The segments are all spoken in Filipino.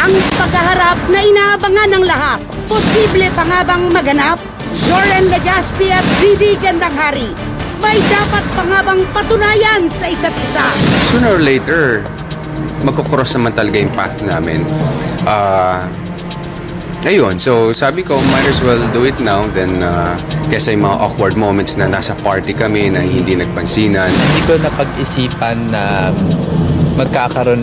Ang paghaharap na inaabangan ng lahat. Posible pa nga bang maganap? Joren Legaspi at Bibi Gandanghari. May dapat pa nga bang patunayan sa isa't isa? Sooner or later, magkukross naman talaga yung path namin. Ayun, so sabi ko, might as well do it now then kesa yung mga awkward moments na nasa party kami na hindi nagpansinan. Hindi ko napag-isipan na magkakaroon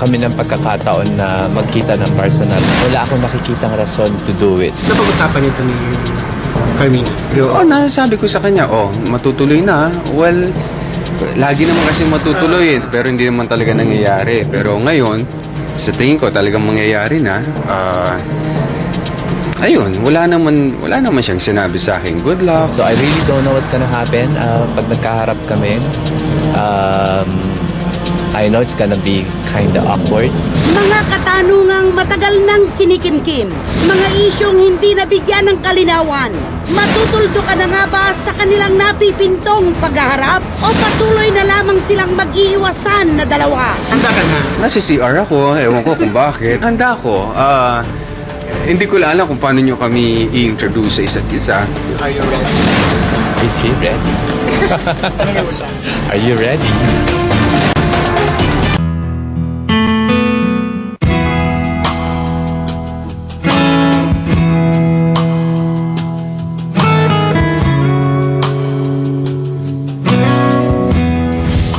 kami ng pagkakataon na magkita ng personal. Wala akong nakikitang rason to do it. Napag-usapan niyo ito ni Carmina? Nasasabi ko sa kanya, matutuloy na. Well, lagi naman kasi matutuloy pero hindi naman talaga nangyayari. Pero ngayon, sa tingin ko talagang mangyayari na. Ayun, wala naman siyang sinabi sa akin, good luck. So I really don't know what's gonna happen pag nagkaharap kami. I know it's gonna be kinda awkward. Mga katanungang matagal nang kinikimkim. Mga isyong hindi nabigyan ng kalinawan. Matutuldo ka na nga ba sa kanilang napipintong paghaharap? O patuloy na lamang silang mag-iiwasan na dalawa? Handa ka na? Nasa CR ako, ewan ko kung bakit. Handa ako. Hindi ko lang alam kung paano nyo kami i-introduce sa isa't isa. Are you ready? Is he ready? Are you ready?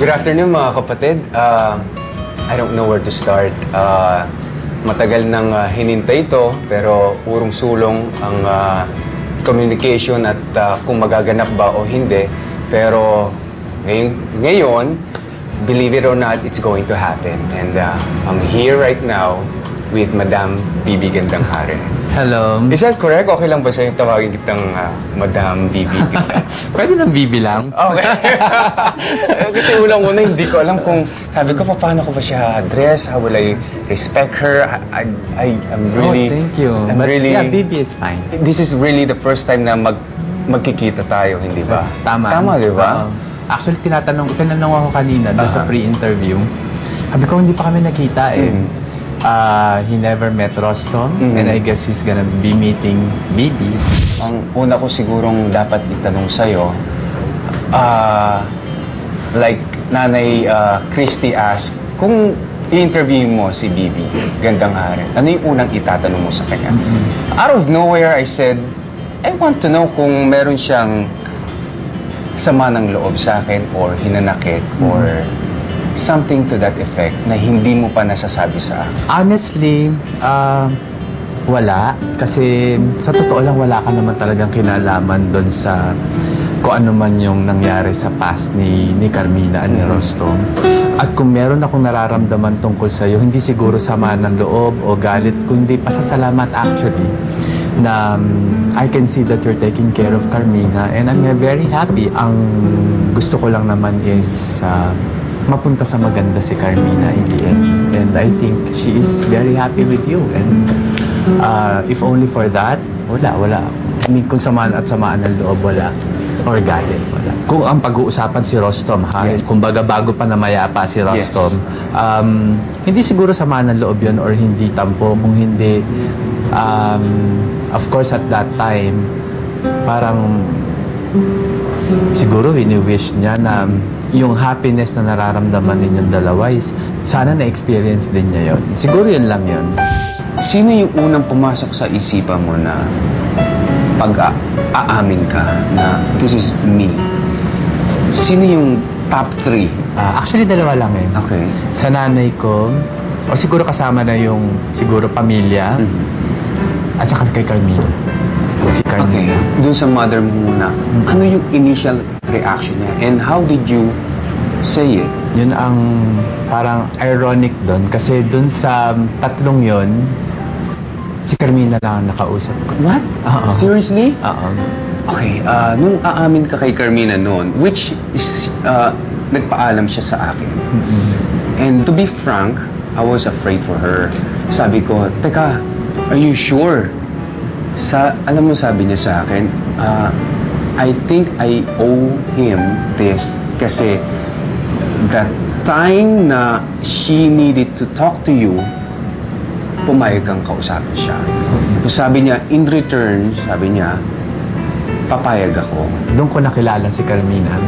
Good afternoon mga kapatid. I don't know where to start. Matagal nang hinintay ito pero urong sulong ang communication at kung magaganap ba o hindi. Pero ngayon, believe it or not, it's going to happen. And I'm here right now with Madam Bibi Gandanghari. Hello. Is that correct? Okay lang ba sa'yo tawagin kitang Madam Bibi? Pwede ng Bibi lang? Okay. Kasi unang-una hindi ko alam kung sabi ko paano ko ba siya address, how will I respect her. I'm really... thank you. But really, yeah, Bibi is fine. This is really the first time na magkikita tayo, hindi ba? Tama. Tama, di ba? Actually, tinanong ako kanina sa pre-interview. Sabi ko, hindi pa kami nakita eh. He never met Rostom and I guess he's gonna be meeting Bibi. Ang una ko sigurong dapat itanong sa'yo, like Nanay Christy asked, kung i-interview mo si Bibi Gandanghari, ano yung unang itatanong mo sa kanya? Out of nowhere, I said, I want to know kung meron siyang sama ng loob sa akin or hinanakit or something to that effect na hindi mo pa nasasabi sa akin. Honestly, wala. Kasi sa totoo lang, wala ka naman talagang kinalaman doon sa kung ano man yung nangyari sa past ni Carmina at ni Rostom. At kung meron akong nararamdaman tungkol sa'yo, hindi siguro sama ng loob o galit, kundi pasasalamat actually na I can see that you're taking care of Carmina and I'm very happy. Ang gusto ko lang naman is mapunta sa maganda si Carmina in the end. And I think she is very happy with you. And if only for that, wala. I mean, kung samaan ng loob, wala. Or galit, wala. Kung ang pag-uusapan si Rostom, kumbaga bago pa namayapa si Rostom, hindi siguro samaan ng loob yun or hindi tampo. Kung hindi, of course at that time, parang siguro wini-wish niya na yung happiness na nararamdaman ninyong dalawa is sana na-experience din niya yun. Siguro yun lang yun. Sino yung unang pumasok sa isipan mo na pag-aamin ka na this is me? Sino yung top 3? Actually, dalawa lang eh. Okay. Sa nanay ko, o siguro kasama na yung siguro pamilya, at saka kay Carmina. Si Carmina. Okay. Doon sa mother mo muna, ano yung initial reaction niya? And how did you say it? Yun ang parang ironic doon. Kasi doon sa tatlong yon si Carmina lang ang nakausap ko. What? Seriously? Oo. Okay, nung aamin ka kay Carmina noon, which is, nagpaalam siya sa akin. And to be frank, I was afraid for her. Sabi ko, teka, are you sure? Alam mo sabi niya sa akin, I think I owe him this kasi the time na she needed to talk to you, pumayag kang kausapin siya. Sabi niya, in return, sabi niya, papayag ako. Doon ko nakilala si Carmina.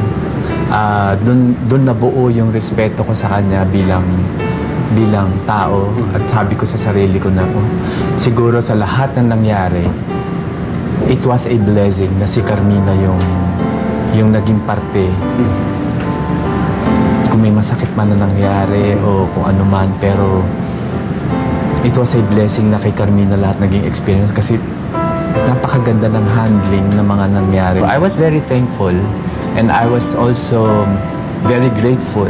Doon nabuo yung respeto ko sa kanya bilang tao. At sabi ko sa sarili ko na, siguro sa lahat ng nangyari, it was a blessing na si Carmina yung naging parte. Kung may masakit man na nangyari o kung ano man, pero it was a blessing na kay Carmina lahat naging experience kasi napakaganda ng handling ng mga nangyari. I was very thankful and I was also very grateful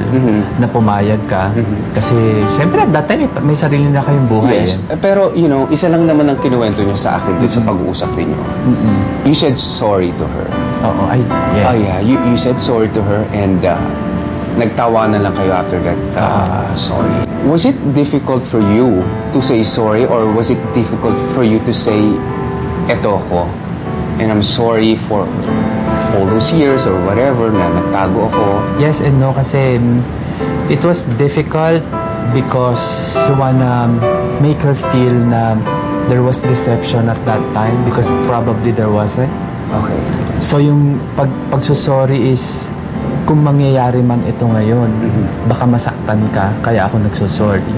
na pumayag ka. Kasi syempre at that time may sarili na kayong buhay. Yes, pero you know, isa lang naman ang kinuwento niya sa akin dun sa pag-uusap ninyo. You said sorry to her. Oo, yes. Oh yeah, you said sorry to her and nagtawanan lang kayo after that sorry. Was it difficult for you to say sorry or was it difficult for you to say, eto ko, and I'm sorry for all those years or whatever na nagtago ako? Yes and no kasi it was difficult because you wanna make her feel na there was deception at that time because probably there wasn't. Okay. So yung pagsusorry is kung mangyayari man ito ngayon, baka masaktan ka, kaya ako nagsusorry.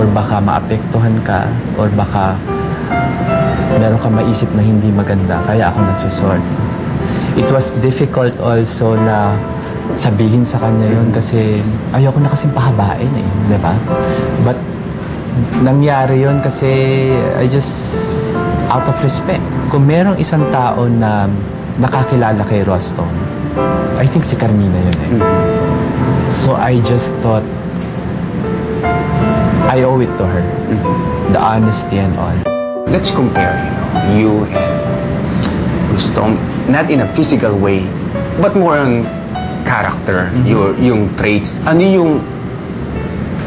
Or baka maapektuhan ka, or baka meron ka maisip na hindi maganda, kaya ako nagsusorry. It was difficult also na sabihin sa kanya yun kasi ayoko na kasing pahabain eh, di ba? But nangyari yun kasi I just out of respect. Kung merong isang tao na nakakilala kay Rostom, I think si Carmina yun eh. So I just thought I owe it to her. The honesty and all. Let's compare, you and Rostom, not in a physical way, but more on character, yung traits. Ano yung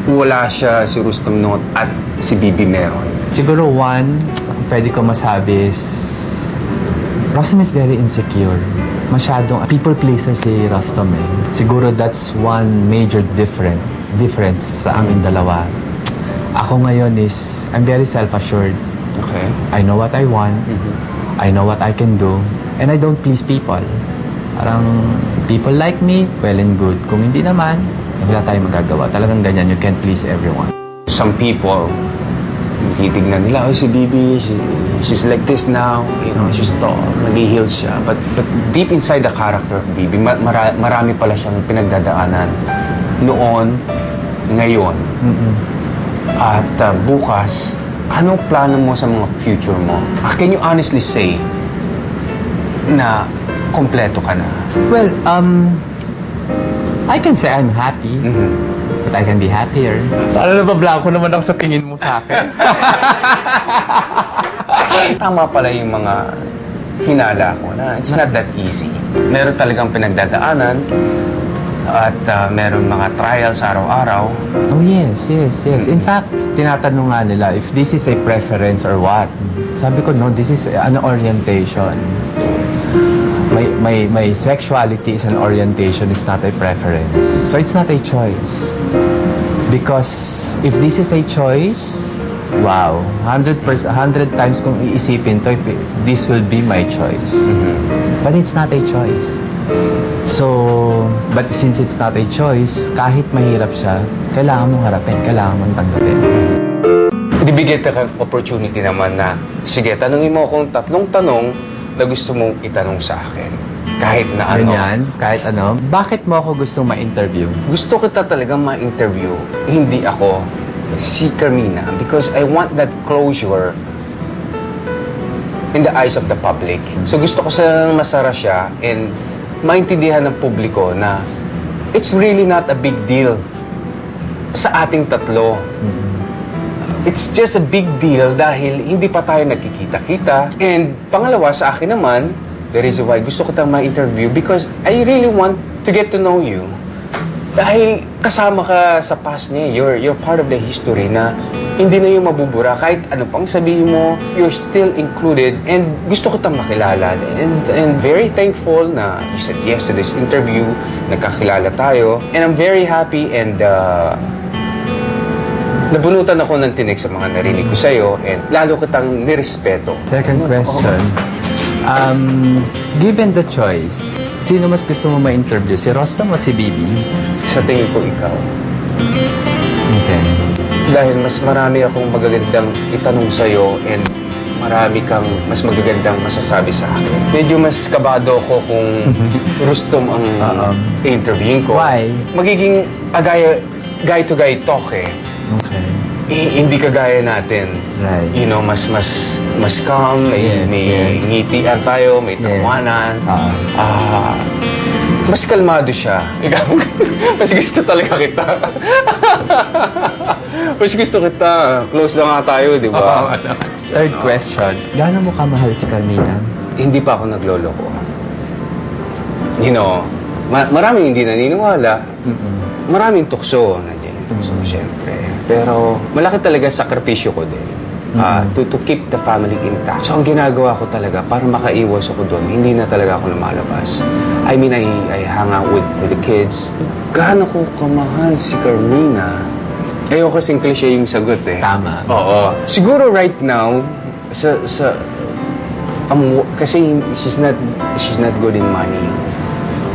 wala siya si Rostom noon at si Bibi meron? Siguro one, pwede ko masabi is Rostom is very insecure. Masyadong people pleaser si Rostom eh. Siguro that's one major difference sa amin dalawa. Ako ngayon is, I'm very self-assured. Okay. I know what I want. I know what I can do. And I don't please people. Parang people like me, well and good. Kung hindi naman, wala tayong magagawa. Talagang ganyan, you can't please everyone. Some people, titignan nila, si Bibi, she's like this now, she's tall, nag-heal siya. But deep inside the character of Bibi, marami pala siyang pinagdadaanan. Noon, ngayon, at bukas, anong plano mo sa mga future mo? Can you honestly say na kompleto ka na? Well, I can say I'm happy. But I can be happier. Sana nabablanko naman ako sa tingin mo sa akin. Tama pala yung mga hinala ko na it's not that easy. Meron talagang pinagdadaanan at meron mga trials araw-araw. Oh yes. In fact, tinatanong nga nila if this is a preference or what. Sabi ko, no, this is an orientation. My sexuality is an orientation, it's not a preference. So it's not a choice. Because if this is a choice, wow, 100 times kung iisipin to, if this will be my choice. But it's not a choice. So, but since it's not a choice, kahit mahirap siya, kailangan mong harapin, kailangan mong tanggapin. Ibigay ka opportunity naman na, sige, tanungin mo akong 3 tanong na gusto mong itanong sa akin. Kahit na ano. Ganyan, kahit ano. Bakit mo ako gustong ma-interview? Gusto kita talagang ma-interview. Hindi ako. Si Carmina. Because I want that closure in the eyes of the public. So gusto ko sa masara siya and maintindihan ng publiko na it's really not a big deal sa ating tatlo. It's just a big deal dahil hindi pa tayo nagkikita-kita. And pangalawa, sa akin naman, the reason why gusto ko tayong ma-interview because I really want to get to know you. Dahil kasama ka sa past niya, you're part of the history na hindi na yung mabubura. Kahit ano pang sabihin mo, you're still included. And gusto ko tayong makilala. And very thankful na you said yes to this interview. Nagkakilala tayo. And I'm very happy and nabunutan ako ng tinik sa mga narinig ko sa'yo and lalo kitang nirespeto. Second question. Given the choice, sino mas gusto mo ma-interview? Si Rostam o si Bibi? Sa tingin ko ikaw. Okay. Dahil mas marami akong magagandang itanong sa'yo and marami kang mas magagandang masasabi sa akin. Medyo mas kabado ko kung Rustom ang interviewin ko. Why? Magiging guy-to-guy talk eh. Okay. Hindi kagaya natin. Right. You know, mas calm, may Yes. ngitian tayo, may tawanan. Mas kalmado siya. Ikaw, mas gusto talaga kita. Mas gusto kita. Close na nga tayo, di ba? Third question. Gaano mo kamahal si Carmina? Hindi pa ako nagloloko. You know, maraming hindi naniniwala. Maraming tukso. Nandiyan yung tukso, siyempre. Pero malaki talaga sakripisyo ko din. To keep the family intact. So, ang ginagawa ko talaga, para makaiwas ako doon, hindi na talaga ako lumalabas. I mean, I hang out with the kids. Gaano ko kamahal si Carmina? Ayoko kasing cliche yung sagot eh. Tama. Oo. Siguro right now, kasi she's not good in money.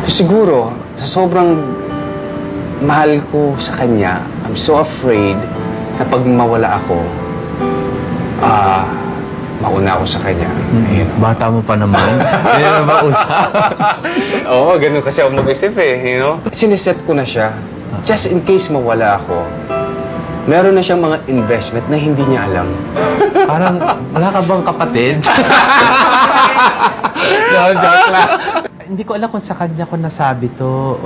Siguro, sa sobrang mahal ko sa kanya, I'm so afraid na pag mawala ako, mauna ako sa kanya. Ayun. Bata mo pa naman. Hindi na ba usap? Oo, ganun kasi ako mag-isip eh, you know? Siniset ko na siya. Just in case mawala ako, meron na siyang mga investment na hindi niya alam. Parang, wala ka bang kapatid? No, joke lang. Hindi ko alam kung sa kanya ko nasabi to,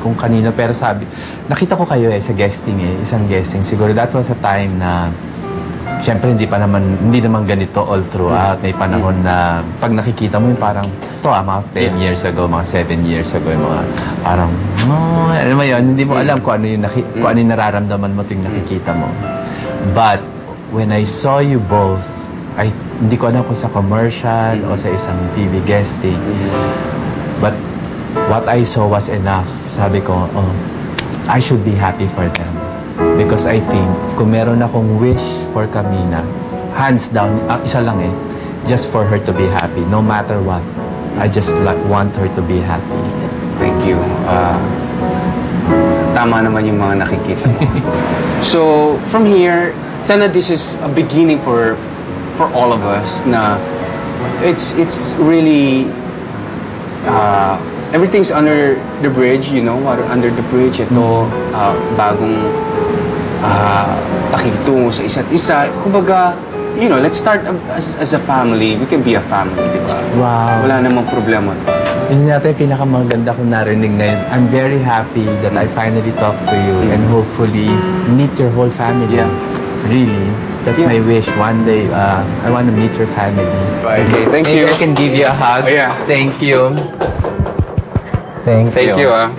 kung kanino, pero sabi, nakita ko kayo sa guesting isang guesting. Siguro that was a time na, siyempre hindi naman ganito all throughout. May panahon na, pag nakikita mo yung parang, mga 10 years ago, mga 7 years ago, yung mga parang, alam mo yun, hindi mo alam kung ano yung nararamdaman mo tuwing nakikita mo. But, when I saw you both, hindi ko alam kung sa commercial o sa isang TV guesting, but what I saw was enough. Sabi ko, I should be happy for them. Because I think, kung meron akong wish for Carmina, hands down, isa lang just for her to be happy, no matter what. I just want her to be happy. Thank you. Tama naman yung mga nakikita mo. So, from here, sana this is a beginning for all of us na it's really everything's under the bridge, you know, under the bridge. Ito, bagong pakikitungo sa isa't isa. Kumbaga, you know, let's start as a family. We can be a family, di ba? Wow. Wala namang problema to. Yun yata yung pinakamaganda kong narinig ngayon. I'm very happy that I finally talked to you and hopefully meet your whole family. Yeah. Really. That's my wish. One day, I want to meet your family. Okay, thank you. Maybe I can give you a hug. Oh, yeah. Thank you. Thank you, ah.